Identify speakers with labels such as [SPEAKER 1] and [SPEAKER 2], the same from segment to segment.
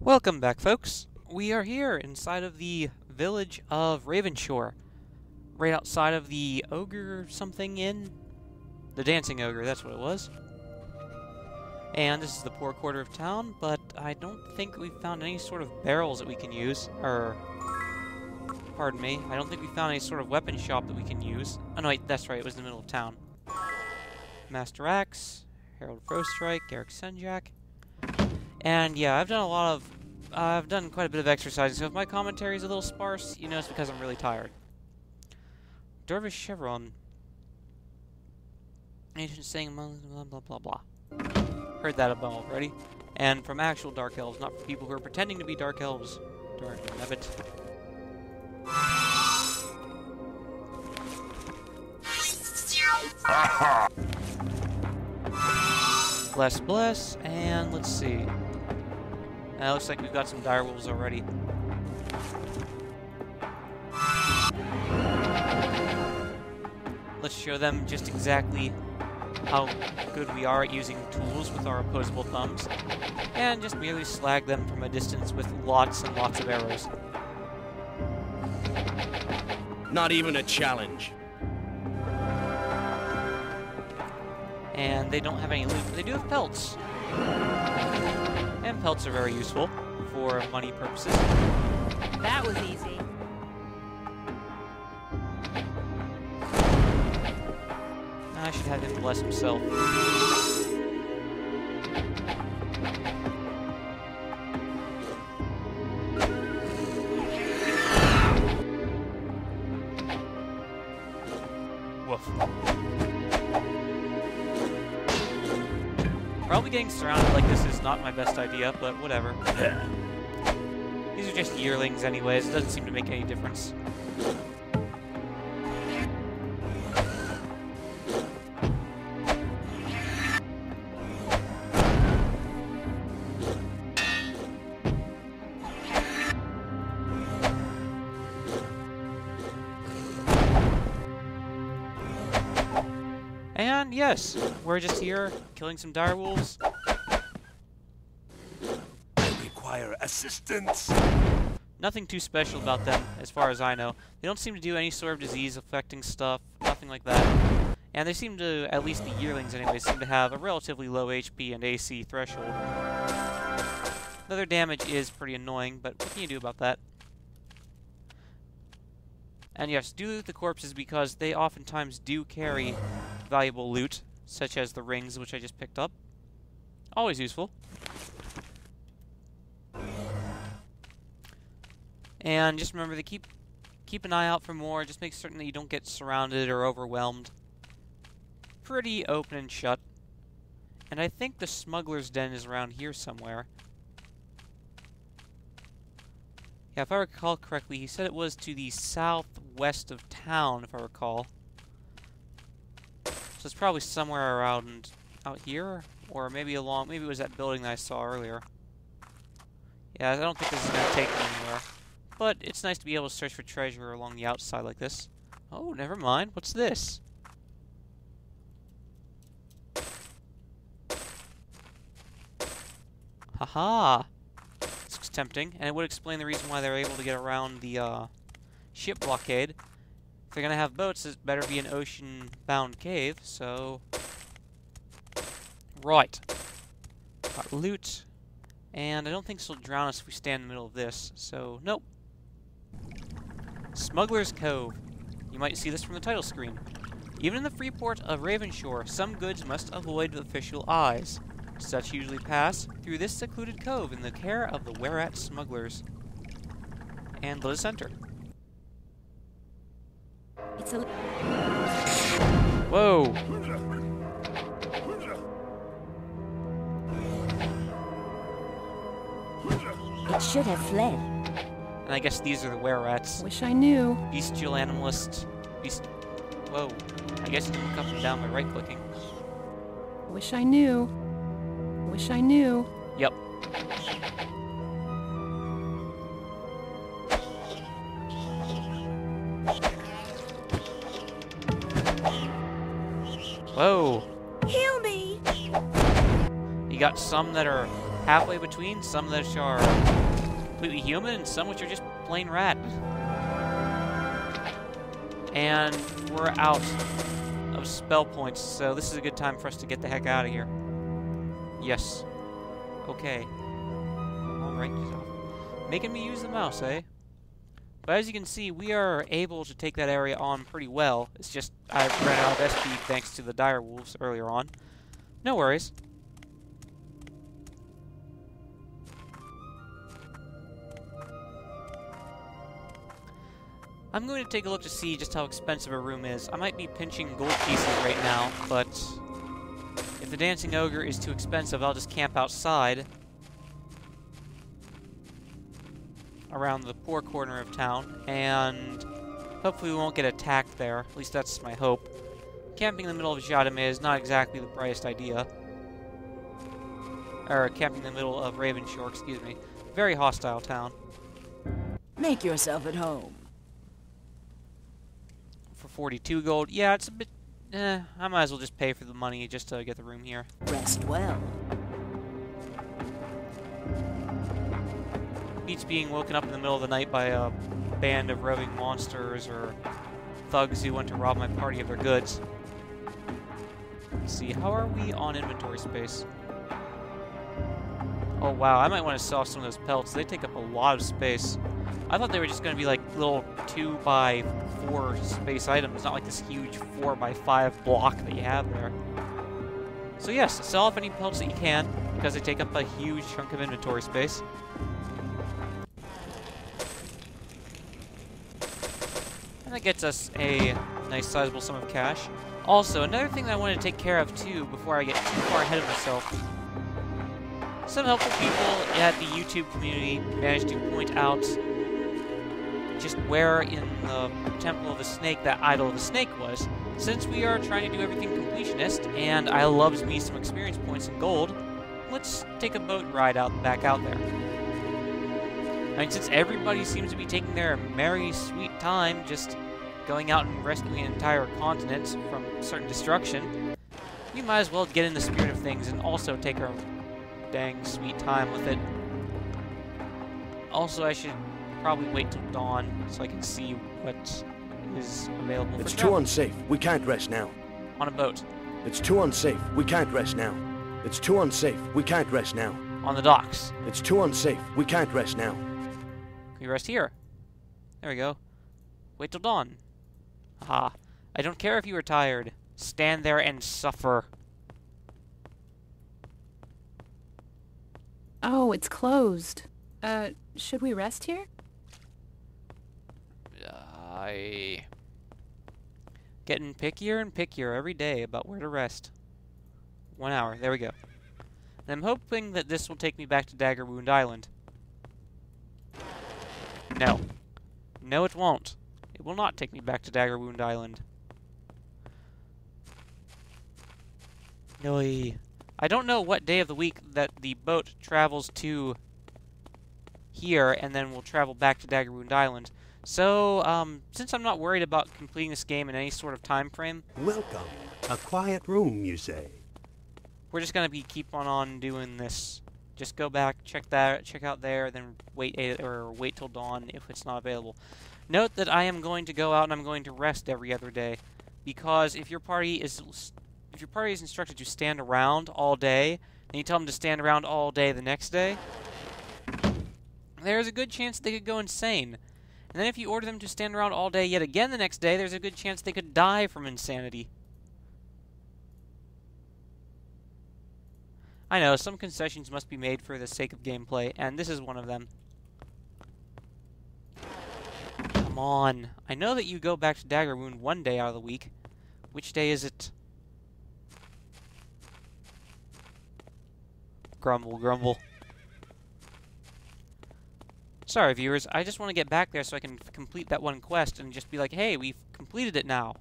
[SPEAKER 1] Welcome back, folks. We are here inside of the village of Ravenshore, right outside of the ogre something inn. The dancing ogre, that's what it was. And this is the poor quarter of town, but I don't think we've found any sort of barrels that we can use, pardon me, I don't think we found any sort of weapon shop that we can use. Oh no, wait, that's right, it was in the middle of town. Master Axe, Herald Froststrike, Garrick Senjak. And yeah, I've done quite a bit of exercising, so if my commentary is a little sparse, you know it's because I'm really tired. Dervish Chevron. Ancient saying blah blah blah blah. Heard that above already. And from actual Dark Elves, not from people who are pretending to be Dark Elves. Darn nabbit. Bless, and let's see. Looks like we've got some direwolves already. Let's show them just exactly how good we are at using tools with our opposable thumbs, and just merely slag them from a distance with lots and lots of arrows.
[SPEAKER 2] Not even a challenge.
[SPEAKER 1] And they don't have any loot, but they do have pelts. And pelts are very useful for money purposes.
[SPEAKER 3] That was easy.
[SPEAKER 1] I should have him bless himself. Woof. Probably getting surrounded like this is not my best idea, but whatever. These are just yearlings anyways, it doesn't seem to make any difference. And yes, we're just here, killing some direwolves.
[SPEAKER 2] I require assistance.
[SPEAKER 1] Nothing too special about them, as far as I know. They don't seem to do any sort of disease-affecting stuff, nothing like that. And they seem to, at least the yearlings anyway, seem to have a relatively low HP and AC threshold. Though their damage is pretty annoying, but what can you do about that? And yes, do loot the corpses because they oftentimes do carry valuable loot, such as the rings, which I just picked up. Always useful. And just remember to keep an eye out for more. Just make certain that you don't get surrounded or overwhelmed. Pretty open and shut. And I think the smuggler's den is around here somewhere. Yeah, if I recall correctly, he said it was to the southwest of town, if I recall. So it's probably somewhere around out here, or maybe it was that building that I saw earlier. Yeah, I don't think this is going to take me anywhere. But it's nice to be able to search for treasure along the outside like this. Oh, never mind. What's this? Haha! This looks tempting, and it would explain the reason why they're able to get around the ship blockade. If they're gonna have boats, it better be an ocean-bound cave, so... Right. Got loot. And I don't think she'll drown us if we stand in the middle of this, so nope. Smuggler's Cove. You might see this from the title screen. Even in the free port of Ravenshore, some goods must avoid official eyes. Such usually pass through this secluded cove in the care of the whereat smugglers. And let us enter.
[SPEAKER 3] It's a...
[SPEAKER 1] Whoa!
[SPEAKER 3] It should have fled.
[SPEAKER 1] And I guess these are the were-rats.
[SPEAKER 3] Wish I knew.
[SPEAKER 1] Bestial animalist. Whoa. I guess you can look up and down by right-clicking.
[SPEAKER 3] Wish I knew. Wish I knew.
[SPEAKER 1] Yep. Whoa.
[SPEAKER 3] Heal me!
[SPEAKER 1] You got some that are halfway between, some that are completely human, and some which are just plain rat. And we're out of spell points, so this is a good time for us to get the heck out of here. Yes. Okay. Alright, making me use the mouse, eh? But as you can see, we are able to take that area on pretty well. It's just I ran out of SP thanks to the dire wolves earlier on. No worries. I'm going to take a look to see just how expensive a room is. I might be pinching gold pieces right now, but if the Dancing Ogre is too expensive, I'll just camp outside around the poor corner of town, and hopefully we won't get attacked there. At least that's my hope. Camping in the middle of Jadame is not exactly the brightest idea. Or camping in the middle of Ravenshore, excuse me. Very hostile town.
[SPEAKER 4] Make yourself at home.
[SPEAKER 1] For 42 gold, yeah, it's a bit... I might as well just pay for the money just to get the room here.
[SPEAKER 4] Rest well.
[SPEAKER 1] Beats being woken up in the middle of the night by a band of roving monsters or thugs who want to rob my party of their goods. Let's see, how are we on inventory space? Oh wow, I might want to sell some of those pelts. They take up a lot of space. I thought they were just going to be like little 2x4 space items, not like this huge 4x5 block that you have there. So yes, sell off any pelts that you can, because they take up a huge chunk of inventory space. And that gets us a nice sizable sum of cash. Also, another thing that I wanted to take care of too, before I get too far ahead of myself. Some helpful people at the YouTube community managed to point out just where in the Temple of the Snake that Idol of the Snake was. Since we are trying to do everything completionist, and I loves me some experience points and gold, let's take a boat ride back out there. I mean, since everybody seems to be taking their merry, sweet time just going out and rescuing an entire continent from certain destruction, we might as well get in the spirit of things and also take our dang sweet time with it. Also, I should probably wait till dawn so I can see what is available.
[SPEAKER 2] It's too unsafe. We can't rest now.
[SPEAKER 1] On a boat.
[SPEAKER 2] It's too unsafe. We can't rest now. It's too unsafe. We can't rest now.
[SPEAKER 1] On the docks.
[SPEAKER 2] It's too unsafe. We can't rest now.
[SPEAKER 1] We rest here. There we go. Wait till dawn. Aha. I don't care if you are tired. Stand there and suffer.
[SPEAKER 3] Oh, it's closed. Should we rest here?
[SPEAKER 1] Getting pickier and pickier every day about where to rest. 1 hour. There we go. And I'm hoping that this will take me back to Dagger Wound Island. No. No, it won't. It will not take me back to Dagger Wound Island. No. I don't know what day of the week that the boat travels to here and then we'll travel back to Dagger Wound Island. So, since I'm not worried about completing this game in any sort of time frame...
[SPEAKER 5] Welcome. A quiet room, you say?
[SPEAKER 1] We're just gonna keep on doing this. Just go back, check out there, then wait till dawn if it's not available. Note that I am going to go out and I'm going to rest every other day, because if your party is instructed to stand around all day, and you tell them to stand around all day the next day, there's a good chance they could go insane. And then if you order them to stand around all day yet again the next day, there's a good chance they could die from insanity. I know, some concessions must be made for the sake of gameplay, and this is one of them. Come on. I know that you go back to Dagger Wound one day out of the week. Which day is it? Grumble, grumble. Sorry, viewers. I just want to get back there so I can complete that one quest and just be like, hey, we've completed it now.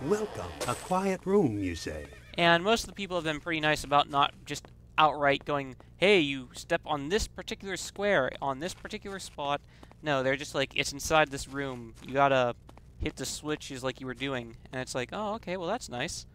[SPEAKER 5] Welcome. A quiet room, you say?
[SPEAKER 1] And most of the people have been pretty nice about not just outright going, hey, you step on this particular square, on this particular spot. No, they're just like, it's inside this room. You gotta hit the switches like you were doing. And it's like, oh, okay, well, that's nice.